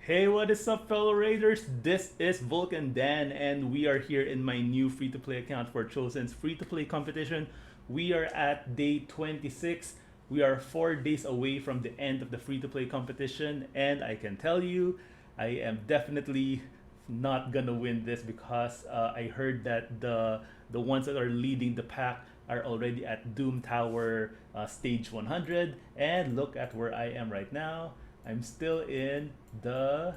Hey, what is up, fellow Raiders? This is Vulcan Dan, and we are here in my new free to play account for Chosen's free to play competition. We are at day 26. We are 4 days away from the end of the free to play competition, and I can tell you, I am definitely not gonna win this because I heard that the ones that are leading the pack are already at Doom Tower stage 100, and look at where I am right now. I'm still in the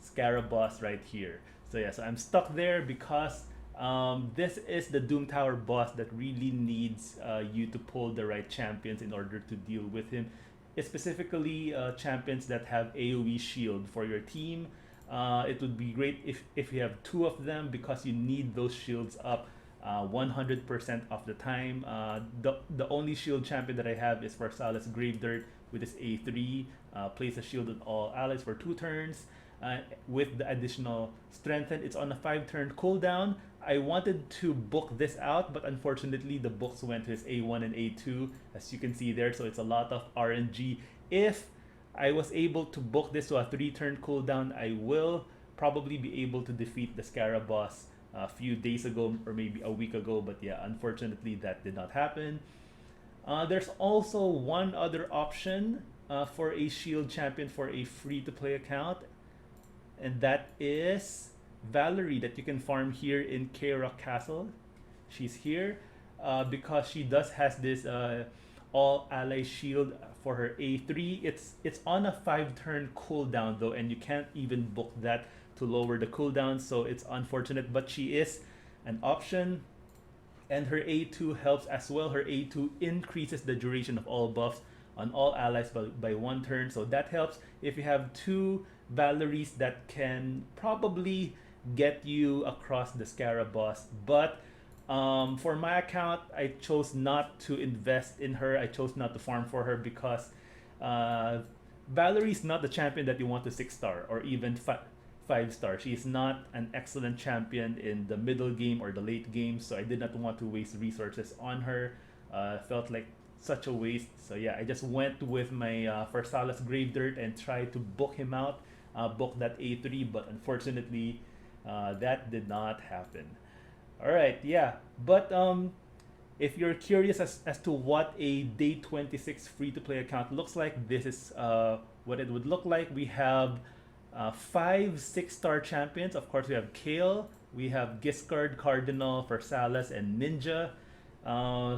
Scarab boss right here. So yeah, so I'm stuck there because this is the Doom Tower boss that really needs you to pull the right champions in order to deal with him. It's specifically champions that have AoE shield for your team. It would be great if you have two of them because you need those shields up 100% of the time. The only shield champion that I have is Versailles Gravedigger with his A3. Place a shield on all allies for 2 turns. With the additional strengthen, it's on a 5-turn cooldown. I wanted to book this out, but unfortunately the books went to his A1 and A2, as you can see there. So it's a lot of RNG. If I was able to book this to a 3-turn cooldown, I will probably be able to defeat the Scarab boss a few days ago or maybe a week ago, but yeah, unfortunately that did not happen. There's also one other option for a shield champion for a free to play account, and that is Valerie that you can farm here in K-Rock Castle. She's here because she does has this all ally shield for her A3. It's on a 5-turn cooldown though, and you can't even book that to lower the cooldown, so it's unfortunate, but she is an option. And her A2 helps as well. Her A2 increases the duration of all buffs on all allies by 1 turn, so that helps. If you have 2 Valeries, that can probably get you across the Scarab boss, but for my account, I chose not to invest in her. I chose not to farm for her because Valerie's not the champion that you want to 6-star or even 5-star. She's not an excellent champion in the middle game or the late game, so I did not want to waste resources on her. Felt like such a waste. So yeah, I just went with my Versailles Gravedigger and tried to book him out, book that A3, but unfortunately, that did not happen. All right, yeah, but if you're curious as to what a day 26 free to play account looks like, this is what it would look like. We have 5 6-star champions. Of course, we have Kale, we have Giscard, Cardinal, Versailles, and Ninja.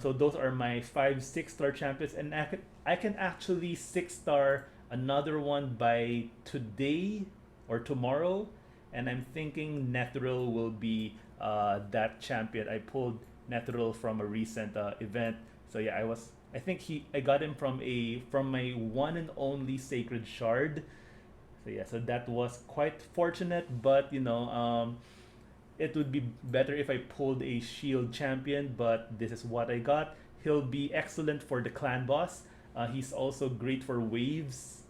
So those are my 5 6-star champions, and I can actually 6-star another one by today or tomorrow, and I'm thinking Nethril will be that champion. I pulled Nethril from a recent event, so yeah, I think I got him from my one and only Sacred Shard. So yeah, so that was quite fortunate, but it would be better if I pulled a shield champion, but this is what I got. He'll be excellent for the clan boss. He's also great for waves.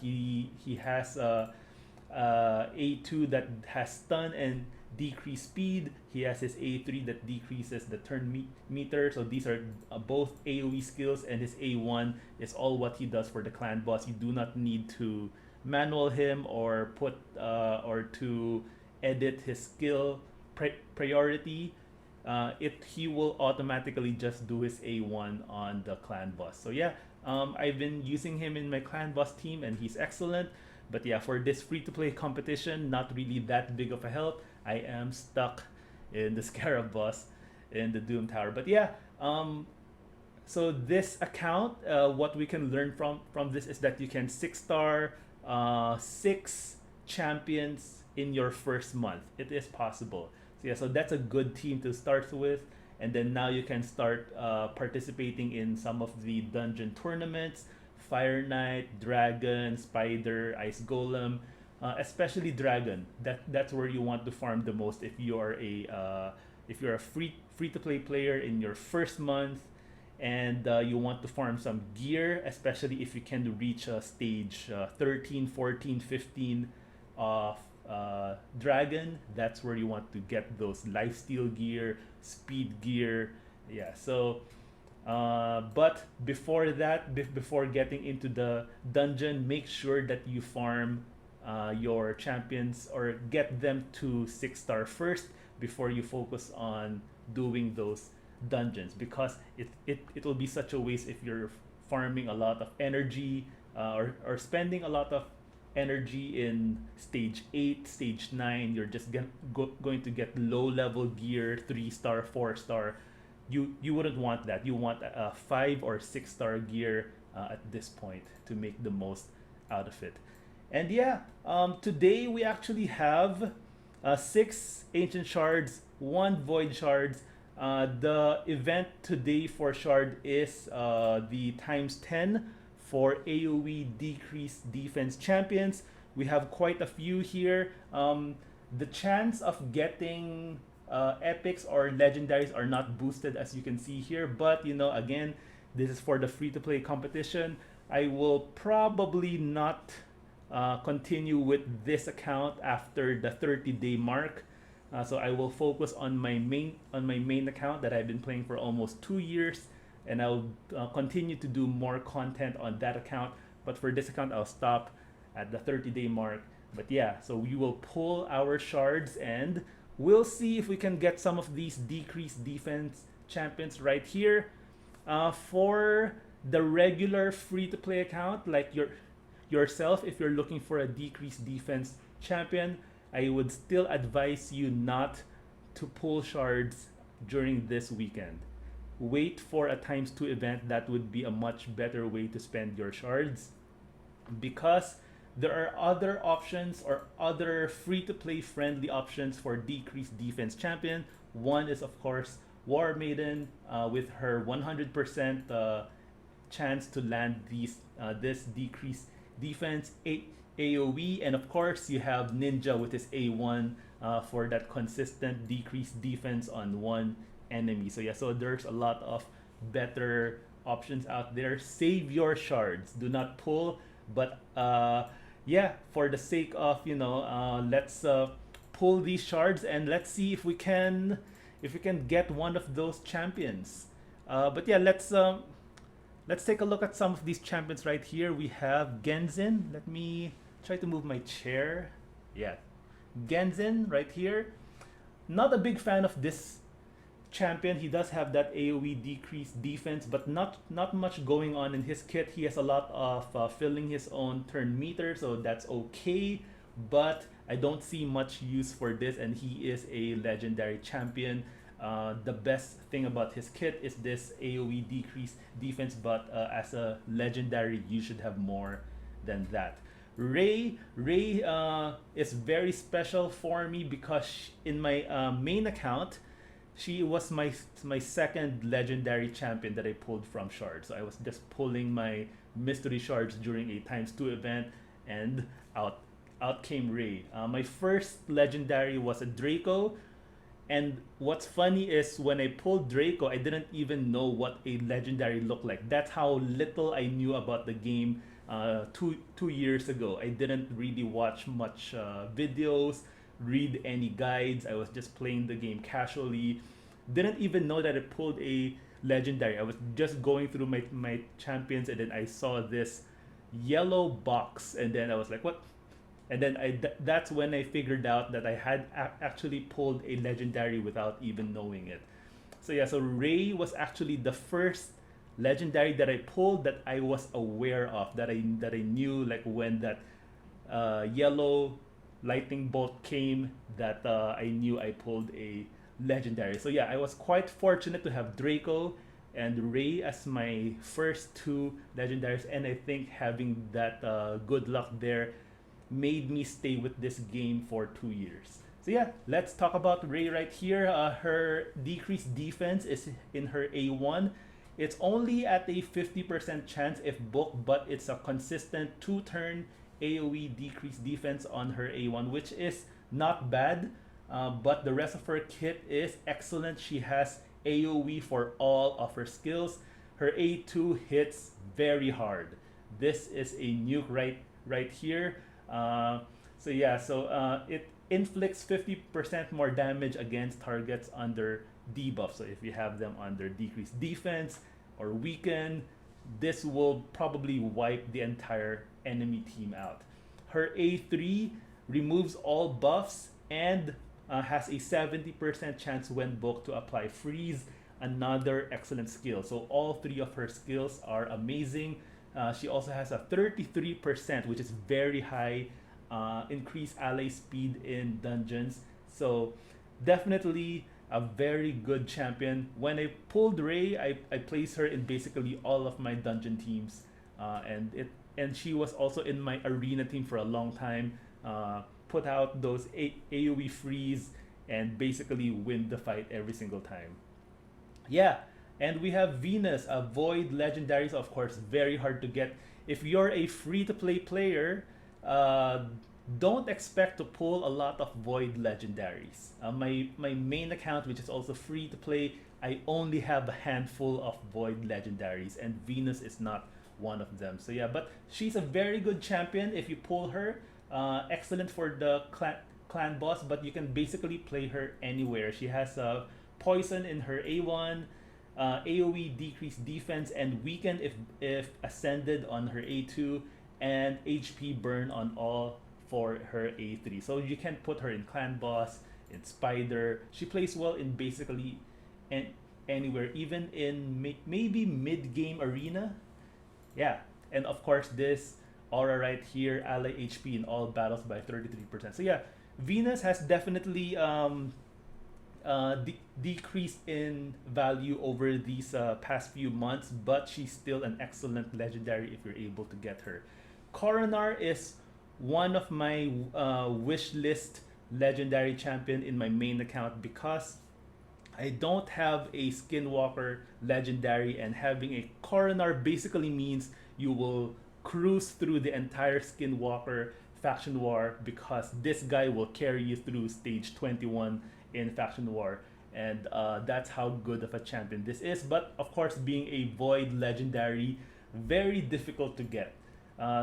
He has A2 that has stun and decreased speed. He has his A3 that decreases the turn meter. So these are both AoE skills, and his A1 is all what he does for the clan boss. You do not need to manual him or put or to edit his skill priority. He will automatically just do his A1 on the clan boss. So yeah, I've been using him in my clan boss team and he's excellent. But yeah, for this free to play competition, not really that big of a help. I am stuck in the Scarab boss in the Doom Tower. But yeah, so this account, what we can learn from this is that you can 6-star 6 champions in your first month. It is possible. So yeah, so that's a good team to start with, and then now you can start participating in some of the dungeon tournaments: Fire Knight, Dragon, Spider, Ice Golem, especially Dragon. That's where you want to farm the most if you are a free to play player in your first month, and you want to farm some gear, especially if you can reach stage 13, 14, 15 of Dragon. That's where you want to get those lifesteal gear, speed gear. Yeah, so but before that, before getting into the dungeon, make sure that you farm your champions or get them to 6-star first before you focus on doing those dungeons, because it will be such a waste if you're farming a lot of energy or spending a lot of energy in stage 8, stage 9. You're just going to get low level gear, 3-star, 4-star. You wouldn't want that. You want a 5 or 6-star gear at this point to make the most out of it. And yeah, today we actually have 6 ancient shards, 1 void shards. The event today for shard is the ×10 for AoE decreased defense champions. We have quite a few here. The chance of getting epics or legendaries are not boosted, as you can see here, but you know, again, this is for the free-to-play competition. I will probably not continue with this account after the 30-day mark. So I will focus on my main account that I've been playing for almost 2 years, and I'll continue to do more content on that account. But for this account, I'll stop at the 30-day mark. But yeah, so we will pull our shards and we'll see if we can get some of these decreased defense champions right here. For the regular free-to-play account, like yourself, if you're looking for a decreased defense champion, I would still advise you not to pull shards during this weekend. Wait for a ×2 event. That would be a much better way to spend your shards, because there are other options or other free-to-play friendly options for decreased defense champion. One is, of course, War Maiden with her 100% chance to land this decreased defense AoE, and of course you have Ninja with his A1 for that consistent decreased defense on one enemy. So yeah, so there's a lot of better options out there. Save your shards, do not pull, but yeah, for the sake of, you know, let's pull these shards and let's see if we can get one of those champions. But yeah, let's take a look at some of these champions right here. We have Genzin. Let me try to move my chair. Yeah, Genzin right here. Not a big fan of this champion. He does have that AoE decreased defense, but not much going on in his kit. He has a lot of filling his own turn meter, so that's okay, but I don't see much use for this, and he is a legendary champion. The best thing about his kit is this AoE decreased defense, but as a legendary you should have more than that. Ray is very special for me because in my main account, she was my second legendary champion that I pulled from shards. So I was just pulling my mystery shards during a ×2 event, and out came Ray. My first legendary was a Draco, and what's funny is when I pulled Draco, I didn't even know what a legendary looked like. That's how little I knew about the game. 2 years ago, I didn't really watch much videos, read any guides. I was just playing the game casually. Didn't even know that I pulled a legendary. I was just going through my champions, and then I saw this yellow box, and then I was like, what? And then that's when I figured out that I had actually pulled a legendary without even knowing it. So yeah, so Ray was actually the first legendary that I pulled that I was aware of, that I knew, like when that yellow lightning bolt came, that I knew I pulled a legendary. So yeah, I was quite fortunate to have Draco and Ray as my first 2 legendaries, and I think having that good luck there made me stay with this game for 2 years. So yeah, let's talk about Ray right here. Her decreased defense is in her A1. It's only at a 50% chance if booked, but it's a consistent 2-turn AoE decreased defense on her A1, which is not bad. But the rest of her kit is excellent. She has AoE for all of her skills. Her A2 hits very hard. This is a nuke right here. So yeah, so it inflicts 50% more damage against targets under debuff. So if you have them under decreased defense or weaken, this will probably wipe the entire enemy team out. her A3 removes all buffs and has a 70% chance when booked to apply freeze, another excellent skill. So all three of her skills are amazing. She also has a 33%, which is very high, increased ally speed in dungeons. So definitely a very good champion. When I pulled Ray, I placed her in basically all of my dungeon teams, and she was also in my arena team for a long time. Put out those AoE freeze and basically win the fight every single time. Yeah, and we have Venus, a Void legendary, so of course very hard to get. If you're a free-to-play player, don't expect to pull a lot of Void legendaries. My main account, which is also free to play, I only have a handful of Void legendaries, and Venus is not one of them. So yeah, but she's a very good champion if you pull her. Excellent for the clan boss, but you can basically play her anywhere. She has poison in her A1, AoE decreased defense and weakened if ascended on her A2, and HP burn on all for her A3. So you can put her in clan boss, in spider. She plays well in basically anywhere, even in maybe mid game arena. Yeah, and of course this aura right here, ally HP in all battles by 33%. So yeah, Venus has definitely decreased in value over these past few months, but she's still an excellent legendary if you're able to get her. Khoronar is one of my wish list legendary champion in my main account because I don't have a Skinwalker legendary, and having a Khoronar basically means you will cruise through the entire Skinwalker faction war, because this guy will carry you through stage 21 in faction war, and that's how good of a champion this is. But of course, being a Void legendary, very difficult to get.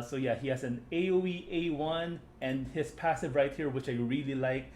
So yeah, he has an AoE A1, and his passive right here, which I really like,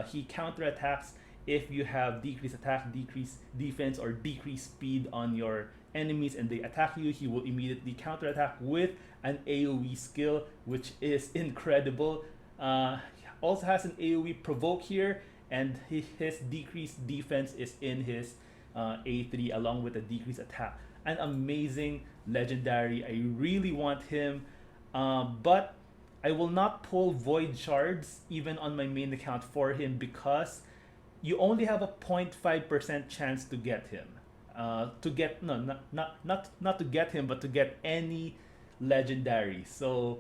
he counterattacks if you have decreased attack, decreased defense, or decreased speed on your enemies and they attack you. He will immediately counterattack with an AoE skill, which is incredible. Also has an AoE provoke here, and his decreased defense is in his A3 along with a decreased attack. An amazing legendary. I really want him, but I will not pull Void Shards even on my main account for him, because you only have a 0.5% chance to get him. To get not to get him, but to get any legendary. So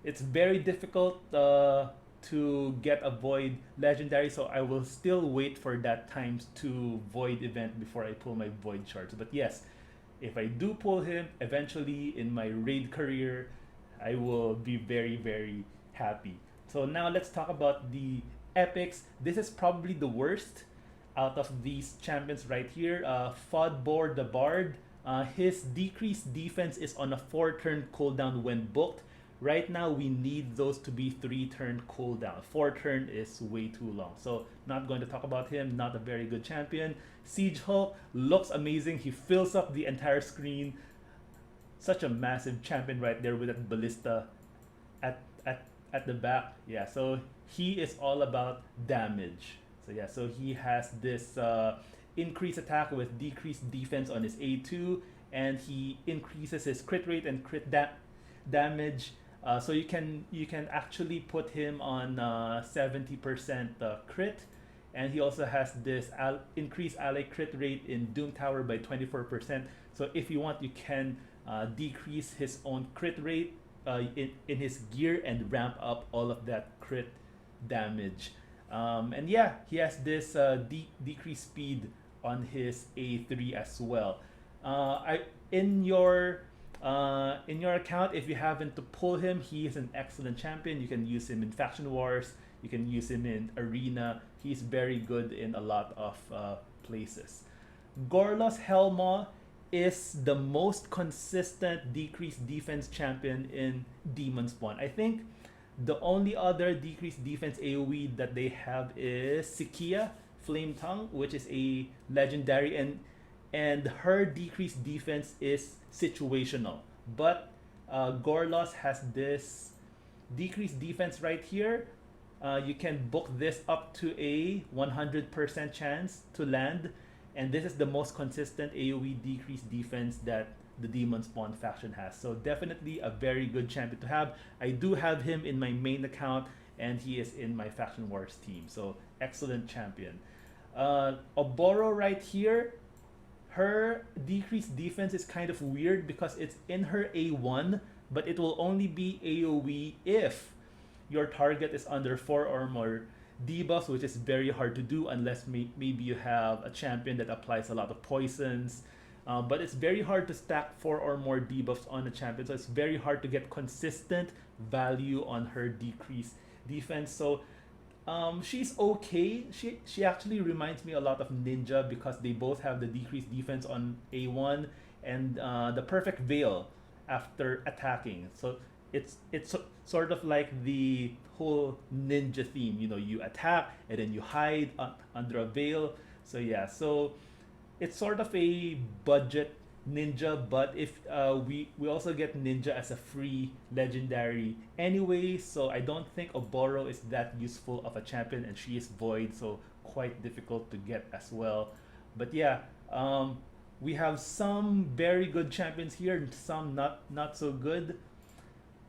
it's very difficult to get a Void legendary. So I will still wait for that ×2 Void event before I pull my Void Shards. But yes, if I do pull him eventually in my raid career, I will be very, very happy. So now let's talk about the epics. This is probably the worst out of these champions right here. Fodbor the Bard. His decreased defense is on a 4-turn cooldown when booked. Right now we need those to be 3-turn cooldown. 4-turn is way too long, so not going to talk about him. Not a very good champion. Siegehulk looks amazing. He fills up the entire screen. Such a massive champion right there with that ballista at the back. Yeah, so he is all about damage. So yeah, so he has this increased attack with decreased defense on his A2, and he increases his crit rate and crit damage. So you can actually put him on 70% crit, and he also has this increased ally crit rate in Doom Tower by 24%. So if you want, you can decrease his own crit rate in his gear and ramp up all of that crit damage. And yeah, he has this decreased speed on his A3 as well. In your account, if you happen to pull him, he is an excellent champion. You can use him in faction wars. You can use him in arena. He's very good in a lot of places. Gorlos Hellmaw is the most consistent decreased defense champion in Demon Spawn. I think the only other decreased defense AoE that they have is Sikia Flame Tongue, which is a legendary, and her decreased defense is situational. But Gorlos has this decreased defense right here. You can book this up to a 100% chance to land, and this is the most consistent AoE decreased defense that the Demon Spawn faction has. So definitely a very good champion to have. I do have him in my main account, and he is in my Faction Wars team. So excellent champion. Oboro right here, her decreased defense is kind of weird because it's in her A1, but it will only be AoE if your target is under 4 or more debuffs, which is very hard to do unless maybe you have a champion that applies a lot of poisons. But it's very hard to stack 4 or more debuffs on a champion, so it's very hard to get consistent value on her decreased defense. So she's okay. She actually reminds me a lot of Ninja because they both have the decreased defense on A1 and the perfect veil after attacking. So it's sort of like the whole ninja theme. You know, you attack and then you hide under a veil. So yeah, so it's sort of a budget ninja, but if we also get ninja as a free legendary anyway, so I don't think Oboro is that useful of a champion, and she is void, so quite difficult to get as well. But yeah, we have some very good champions here and some not so good.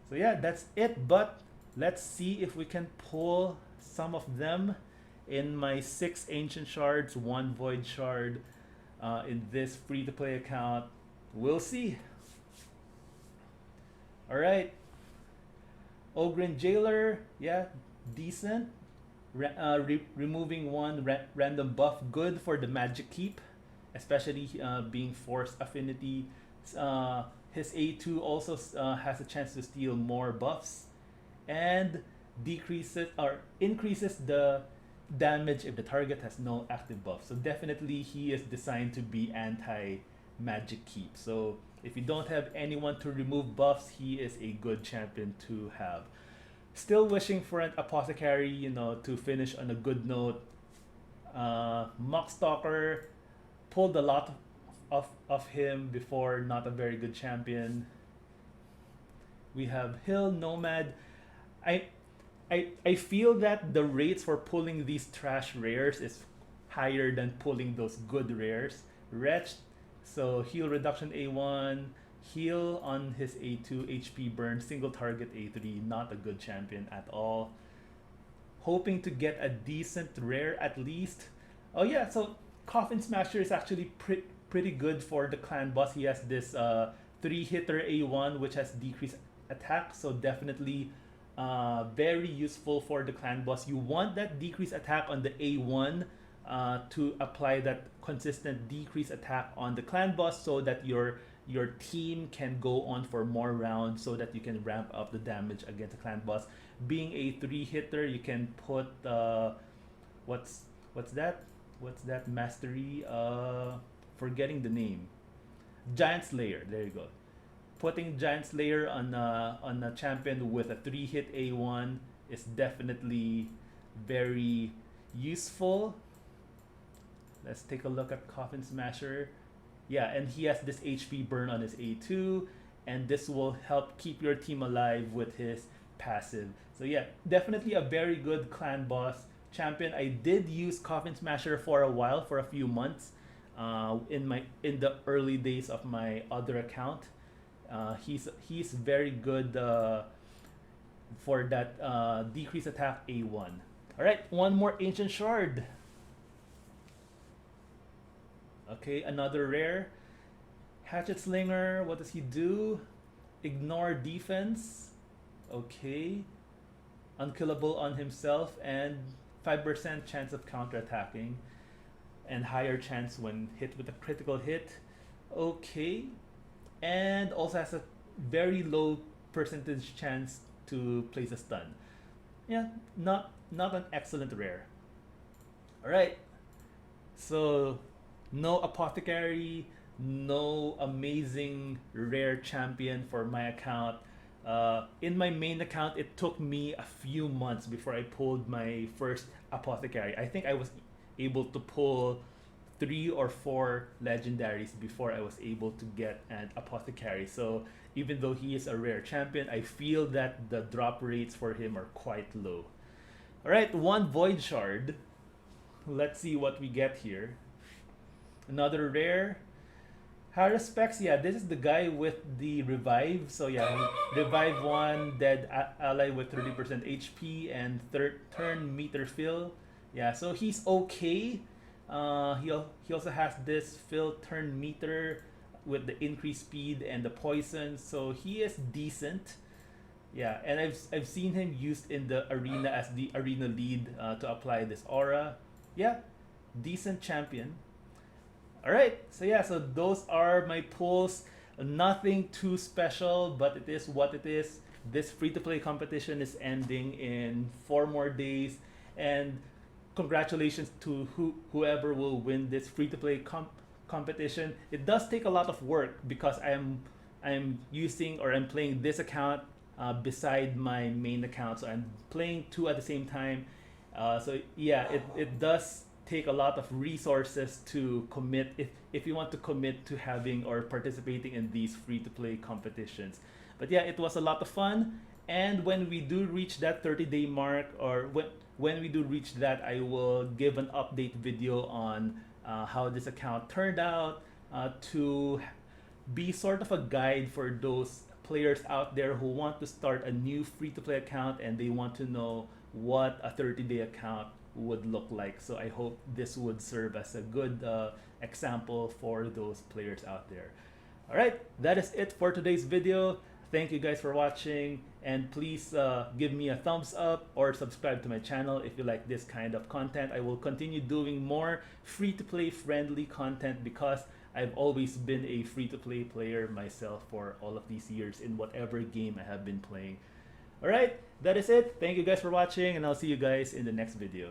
So yeah, that's it, but let's see if we can pull some of them in my 6 ancient shards, 1 void shard in this free-to-play account. We'll see. Alright, Ogren Jailer, yeah, decent. Removing 1 random buff, good for the magic keep, especially being force affinity. His A2 also has a chance to steal more buffs, and decreases or increases the damage if the target has no active buff. So definitely he is designed to be anti-magic keep. So if you don't have anyone to remove buffs, he is a good champion to have. Still wishing for an apothecary, you know, to finish on a good note. Mockstalker, pulled a lot of him before, not a very good champion. We have Hill Nomad. I feel that the rates for pulling these trash rares is higher than pulling those good rares. Wretched, so heal reduction A1, heal on his A2, HP burn, single target A3, not a good champion at all. Hoping to get a decent rare at least. Oh yeah, so Coffin Smasher is actually pretty good for the clan boss. He has this 3-hitter A1 which has decreased attack, so definitely very useful for the clan boss. You want that decreased attack on the A1 to apply that consistent decreased attack on the clan boss so that your team can go on for more rounds, so that you can ramp up the damage against the clan boss. Being a 3-hitter, you can put what's that mastery, forgetting the name, Giant Slayer, there you go. Putting Giant Slayer on a champion with a 3-hit A1 is definitely very useful. Let's take a look at Coffin Smasher. Yeah, and he has this HP burn on his A2, and this will help keep your team alive with his passive. So yeah, definitely a very good clan boss champion. I did use Coffin Smasher for a while, for a few months, in the early days of my other account. He's very good for that decreased attack A1. All right, one more ancient shard. Okay, another rare. Hatchet Slinger, what does he do? Ignore defense. Okay. Unkillable on himself, and 5% chance of counterattacking, and higher chance when hit with a critical hit. Okay. And also has a very low percentage chance to place a stun. Yeah, not an excellent rare. Alright. So no apothecary, no amazing rare champion for my account. In my main account, it took me a few months before I pulled my first apothecary. I think I was able to pull 3 or 4 legendaries before I was able to get an apothecary. So even though he is a rare champion, I feel that the drop rates for him are quite low. Alright, 1 void shard. Let's see what we get here. Another rare. Hara specs, yeah, this is the guy with the revive. So yeah, revive 1, dead ally with 30% HP and turn meter fill. Yeah, so he's okay. He also has this fill turn meter with the increased speed and the poison, so he is decent. Yeah, and I've seen him used in the arena as the arena lead to apply this aura. Yeah, decent champion. Alright, so yeah, so those are my pulls. Nothing too special, but it is what it is. This free-to-play competition is ending in 4 more days, and congratulations to whoever will win this free-to-play competition. It does take a lot of work because I'm using, or I'm playing this account beside my main account, so I'm playing 2 at the same time. So yeah, it does take a lot of resources to commit if you want to commit to having or participating in these free-to-play competitions. But yeah, it was a lot of fun, and when we do reach that 30-day mark, or when we do reach that, I will give an update video on how this account turned out, to be sort of a guide for those players out there who want to start a new free-to-play account and they want to know what a 30-day account would look like. So I hope this would serve as a good example for those players out there. Alright, that is it for today's video. Thank you guys for watching, and please give me a thumbs up or subscribe to my channel if you like this kind of content. I will continue doing more free-to-play friendly content because I've always been a free-to-play player myself for all of these years in whatever game I have been playing. Alright, that is it. Thank you guys for watching, and I'll see you guys in the next video.